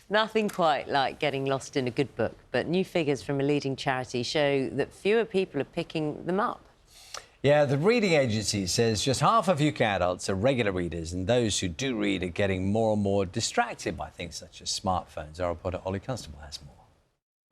Nothing quite like getting lost in a good book, but new figures from a leading charity show that fewer people are picking them up. Yeah, the reading agency says just half of UK adults are regular readers, and those who do read are getting more and more distracted by things such as smartphones. Our reporter Ollie Constable has more.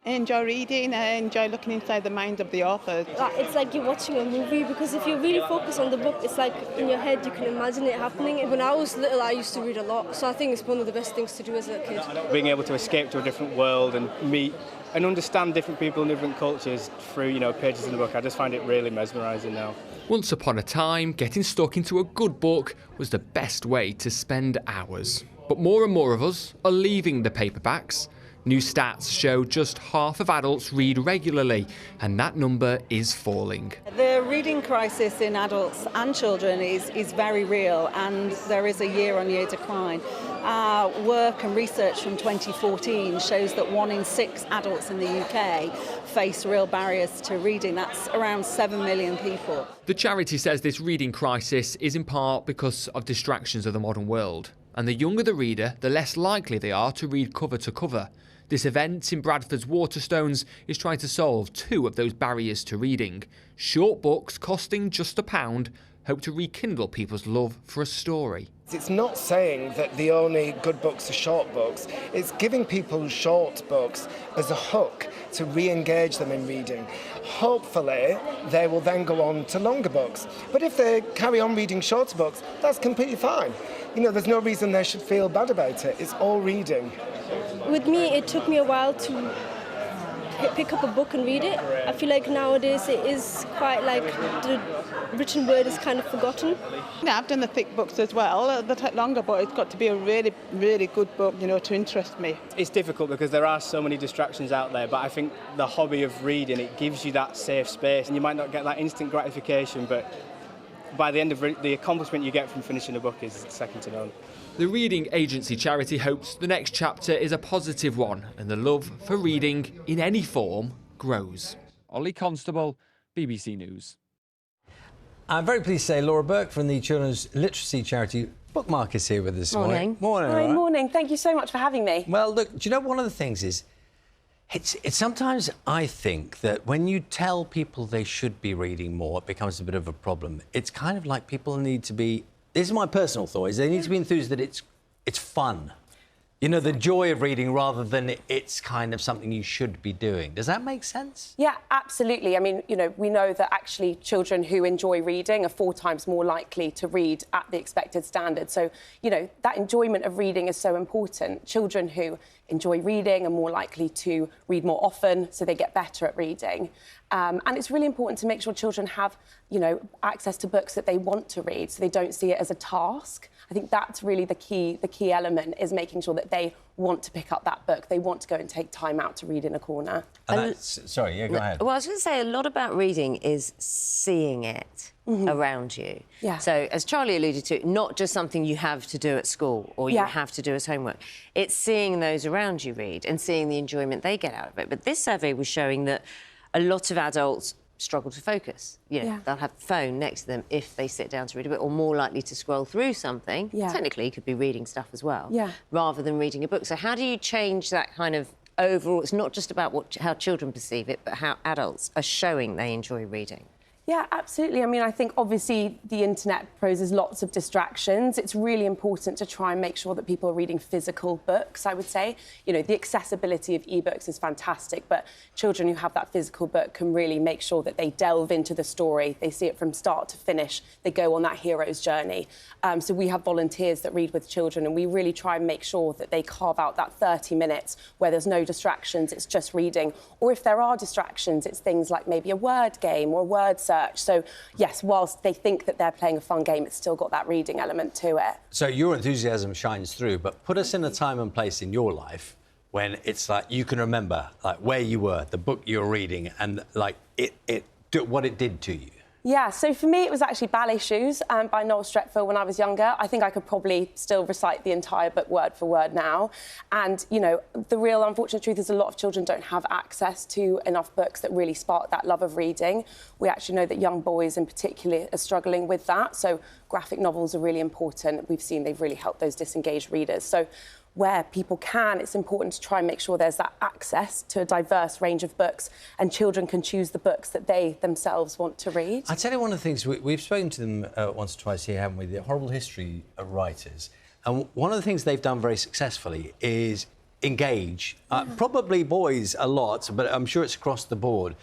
I enjoy reading, I enjoy looking inside the mind of the author. It's like you're watching a movie, because if you really focus on the book, it's like in your head you can imagine it happening. When I was little, I used to read a lot, so I think it's one of the best things to do as a kid. Being able to escape to a different world and meet and understand different people and different cultures through, pages in the book, I just find it really mesmerising now. Once upon a time, getting stuck into a good book was the best way to spend hours. But more and more of us are leaving the paperbacks. New stats show just half of adults read regularly, and that number is falling. The reading crisis in adults and children is very real, and there is a year-on-year decline. Our work and research from 2014 shows that 1 in 6 adults in the UK face real barriers to reading. That's around 7 million people. The charity says this reading crisis is in part because of distractions of the modern world. And the younger the reader, the less likely they are to read cover to cover. This event in Bradford's Waterstones is trying to solve 2 of those barriers to reading. Short books costing just £1 hope to rekindle people's love for a story. It's not saying that the only good books are short books. It's giving people short books as a hook to re-engage them in reading. Hopefully, they will then go on to longer books. But if they carry on reading shorter books, that's completely fine. There's no reason they should feel bad about it. It's all reading. With me, it took me a while to pick up a book and read it. I feel like nowadays it is quite like the written word is kind of forgotten. I've done the thick books as well. The longer book, it's got to be a really, really good book, to interest me. It's difficult because there are so many distractions out there, but I think the hobby of reading, it gives you that safe space, and you might not get that instant gratification, but by the end of the accomplishment you get from finishing a book is second to none. The reading agency charity hopes the next chapter is a positive one and the love for reading in any form grows. Ollie Constable, BBC News. I'm very pleased to say Laura Burke from the children's literacy charity Bookmark is here with us this morning. Morning. Hi, morning. Thank you so much for having me. Well, look, do you know one of the things is, it's sometimes I think that when you tell people they should be reading more, it becomes a bit of a problem. It's kind of like people need to be, this is my personal thought, is they need to be enthused that it's fun. The joy of reading rather than it's kind of something you should be doing. Does that make sense? Yeah, absolutely. I mean, we know that actually children who enjoy reading are 4 times more likely to read at the expected standard. So, that enjoyment of reading is so important. Children who enjoy reading are more likely to read more often, so they get better at reading. And it's really important to make sure children have, access to books that they want to read, so they don't see it as a task. I think that's really the key element, is making sure that they want to pick up that book. They want to go and take time out to read in a corner. And sorry, yeah, go ahead. Well, I was going to say, a lot about reading is seeing it around you. Yeah. So, as Charlie alluded to, not just something you have to do at school or you have to do as homework. It's seeing those around you read and seeing the enjoyment they get out of it. But this survey was showing that a lot of adults struggle to focus. They'll have the phone next to them if they sit down to read a book, or more likely to scroll through something. Technically, you could be reading stuff as well, rather than reading a book. So how do you change that kind of overall? It's not just about how children perceive it, but how adults are showing they enjoy reading. Yeah, absolutely. I mean, I think obviously the internet poses lots of distractions. It's really important to try and make sure that people are reading physical books, I would say. The accessibility of ebooks is fantastic, but children who have that physical book can really make sure that they delve into the story. They see it from start to finish. They go on that hero's journey. So we have volunteers that read with children, and we really try and make sure that they carve out that 30 minutes where there's no distractions, it's just reading. Or if there are distractions, it's things like maybe a word game or a word search. So, yes, whilst they think that they're playing a fun game, it's still got that reading element to it. So your enthusiasm shines through, but put us in a time and place in your life when it's like you can remember like where you were, the book you were reading, and like what it did to you. Yeah, so for me, it was actually Ballet Shoes by Noel Streckford when I was younger. I think I could probably still recite the entire book word for word now. And, the real unfortunate truth is a lot of children don't have access to enough books that really spark that love of reading. We actually know that young boys in particular are struggling with that. So graphic novels are really important. We've seen they've really helped those disengaged readers. So where people can, it's important to try and make sure there's that access to a diverse range of books and children can choose the books that they themselves want to read. I tell you, one of the things, we've spoken to them once or twice here, haven't we, the horrible history writers. And one of the things they've done very successfully is engage, probably boys a lot, but I'm sure it's across the board,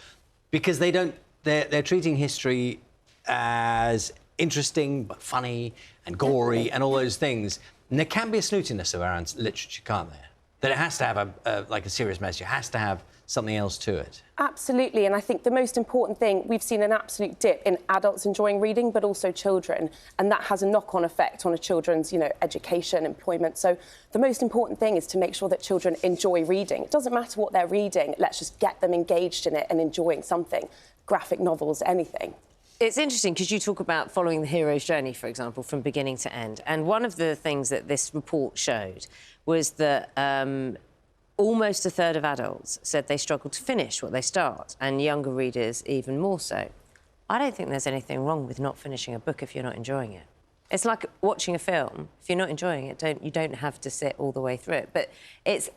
because they're treating history as interesting but funny and gory and all those things. And there can be a snootiness around literature, can't there? That it has to have a serious message. It has to have something else to it. Absolutely, and I think the most important thing, we've seen an absolute dip in adults enjoying reading, but also children, and that has a knock-on effect on a children's, education, employment. So the most important thing is to make sure that children enjoy reading. It doesn't matter what they're reading, let's just get them engaged in it and enjoying something. Graphic novels, anything. It's interesting because you talk about following the hero's journey, for example, from beginning to end. And one of the things that this report showed was that almost a third of adults said they struggle to finish what they start, and younger readers even more so. I don't think there's anything wrong with not finishing a book if you're not enjoying it. It's like watching a film. If you're not enjoying it, you don't have to sit all the way through it. But it's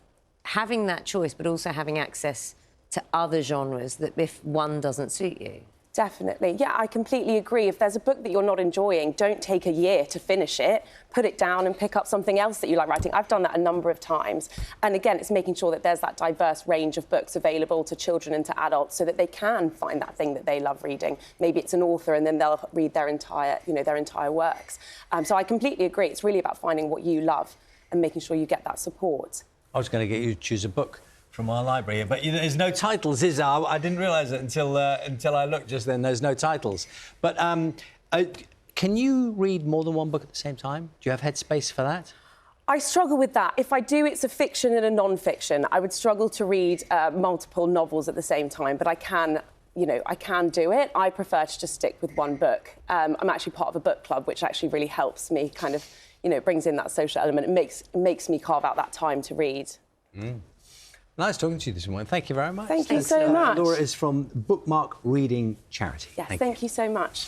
having that choice, but also having access to other genres that if one doesn't suit you. Definitely. Yeah, I completely agree. If there's a book that you're not enjoying, don't take a year to finish it. Put it down and pick up something else that you like writing. I've done that a number of times. And again, it's making sure that there's that diverse range of books available to children and to adults so that they can find that thing that they love reading. Maybe it's an author and then they'll read their entire works. So I completely agree. It's really about finding what you love and making sure you get that support. I was going to get you to choose a book from our library, but there's no titles, is there? I didn't realise it until I looked just then. There's no titles. But can you read more than one book at the same time? Do you have headspace for that? I struggle with that. If I do, it's a fiction and a non-fiction. I would struggle to read multiple novels at the same time, but I can do it. I prefer to just stick with one book. I'm actually part of a book club, which actually really helps me brings in that social element. It makes me carve out that time to read. Nice talking to you this morning. Thank you very much. Thank you so much. Laura is from Bookmark Reading Charity. Yes, thank you so much.